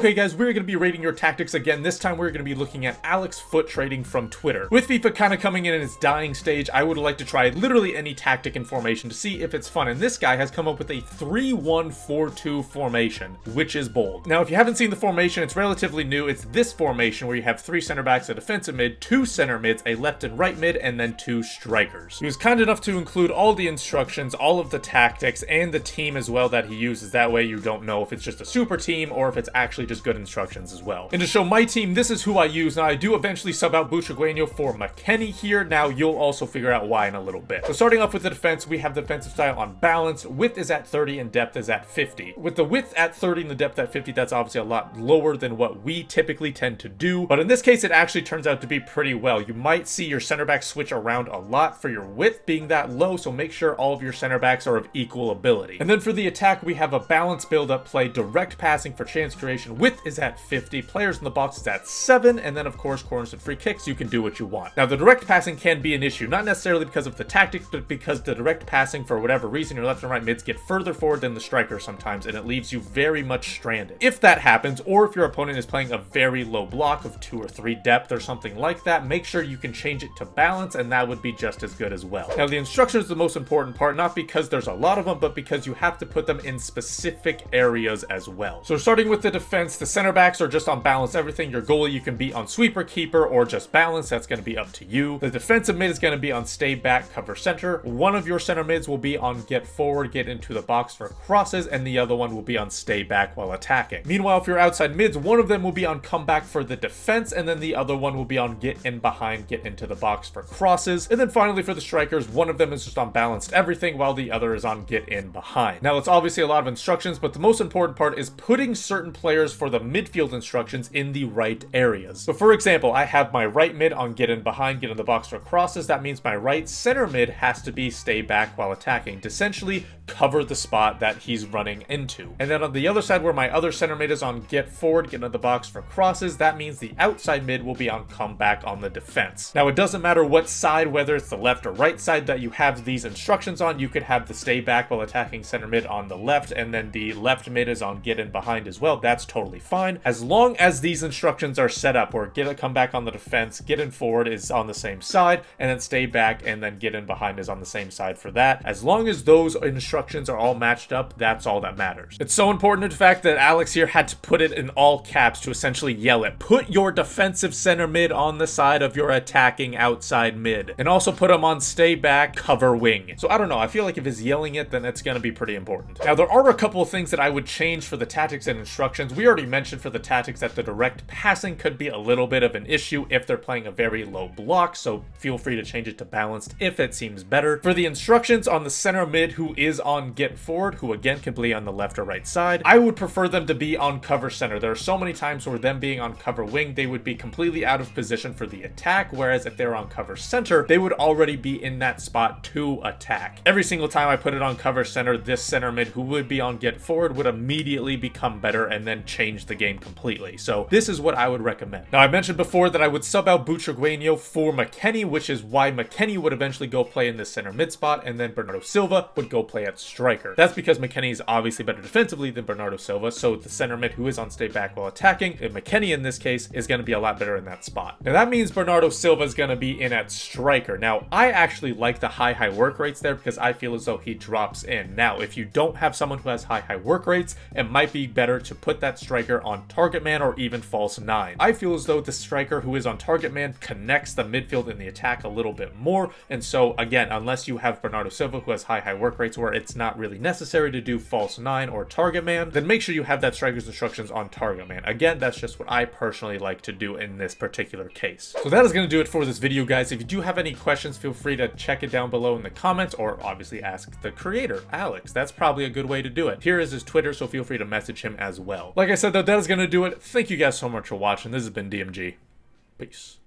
Okay guys, we're going to be rating your tactics again. This time we're going to be looking at AleksFUT trading from Twitter. With FIFA kind of coming in its dying stage, I would like to try literally any tactic and formation to see if it's fun. And this guy has come up with a 3-1-4-2 formation, which is bold. Now, if you haven't seen the formation, it's relatively new. It's this formation where you have 3 center backs, a defensive mid, 2 center mids, a left and right mid, and then 2 strikers. He was kind enough to include all the instructions, all of the tactics, and the team as well that he uses. That way you don't know if it's just a super team or if it's actually just good instructions as well. And to show my team, this is who I use. Now, I do eventually sub out Butragueño for McKennie here. Now, you'll also figure out why in a little bit. So starting off with the defense, we have the defensive style on balance. Width is at 30 and depth is at 50. With the width at 30 and the depth at 50, that's obviously a lot lower than what we typically tend to do. But in this case, it actually turns out to be pretty well. You might see your center backs switch around a lot for your width being that low, so make sure all of your center backs are of equal ability. And then for the attack, we have a balanced build-up play, direct passing for chance creation. Width is at 50, players in the box is at 7, and then of course corners and free kicks, you can do what you want. Now the direct passing can be an issue, not necessarily because of the tactics, but because the direct passing, for whatever reason, your left and right mids get further forward than the striker sometimes, and it leaves you very much stranded. If that happens, or if your opponent is playing a very low block of 2 or 3 depth or something like that, make sure you can change it to balance, and that would be just as good as well. Now the instructions is the most important part, not because there's a lot of them, but because you have to put them in specific areas as well. So starting with the defense, the center backs are just on balance everything. Your goalie you can be on sweeper, keeper, or just balance. That's going to be up to you. The defensive mid is going to be on stay back, cover center. One of your center mids will be on get forward, get into the box for crosses, and the other one will be on stay back while attacking. Meanwhile, if you're outside mids, one of them will be on comeback for the defense, and then the other one will be on get in behind, get into the box for crosses. And then finally for the strikers, one of them is just on balanced everything while the other is on get in behind. Now it's obviously a lot of instructions, but the most important part is putting certain players for the midfield instructions in the right areas. So for example, I have my right mid on get in behind, get in the box for crosses. That means my right center mid has to be stay back while attacking, to essentially cover the spot that he's running into. And then on the other side where my other center mid is on get forward, get into the box for crosses, that means the outside mid will be on comeback on the defense. Now it doesn't matter what side, whether it's the left or right side that you have these instructions on. You could have the stay back while attacking center mid on the left, and then the left mid is on get in behind as well. That's totally fine, as long as these instructions are set up where get a comeback on the defense, get in forward is on the same side, and then stay back and then get in behind is on the same side for that. As long as those instructions are all matched up, that's all that matters. It's so important, in fact, that Alex here had to put it in all caps to essentially yell it. Put your defensive center mid on the side of your attacking outside mid, and also put them on stay back, cover wing. So I don't know, I feel like if he's yelling it, then it's going to be pretty important. Now there are a couple of things that I would change for the tactics and instructions. We already mentioned for the tactics that the direct passing could be a little bit of an issue if they're playing a very low block, so feel free to change it to balanced if it seems better. For the instructions on the center mid who is on get forward, who again can be on the left or right side, I would prefer them to be on cover center. There are so many times where them being on cover wing, they would be completely out of position for the attack, whereas if they're on cover center, they would already be in that spot to attack. Every single time I put it on cover center, this center mid who would be on get forward would immediately become better and then change the game completely. So this is what I would recommend. Now I mentioned before that I would sub out Butragueño for McKennie, which is why McKennie would eventually go play in this center mid spot, and then Bernardo Silva would go play at striker. That's because McKennie is obviously better defensively than Bernardo Silva, so the center mid who is on stay back while attacking, and McKennie in this case, is going to be a lot better in that spot. Now that means Bernardo Silva is going to be in at striker. Now I actually like the high work rates there because I feel as though he drops in. Now if you don't have someone who has high work rates, it might be better to put that striker on target man or even false 9. I feel as though the striker who is on target man connects the midfield and the attack a little bit more, and so again, unless you have Bernardo Silva who has high work rates where it's not really necessary to do false 9 or target man, then make sure you have that striker's instructions on target man. Again, that's just what I personally like to do in this particular case. So that is going to do it for this video, guys. If you do have any questions, feel free to check it down below in the comments, or obviously ask the creator, Alex. That's probably a good way to do it. Here is his Twitter, so feel free to message him as well. Like I said, though, that is going to do it. Thank you guys so much for watching. This has been DMG. Peace.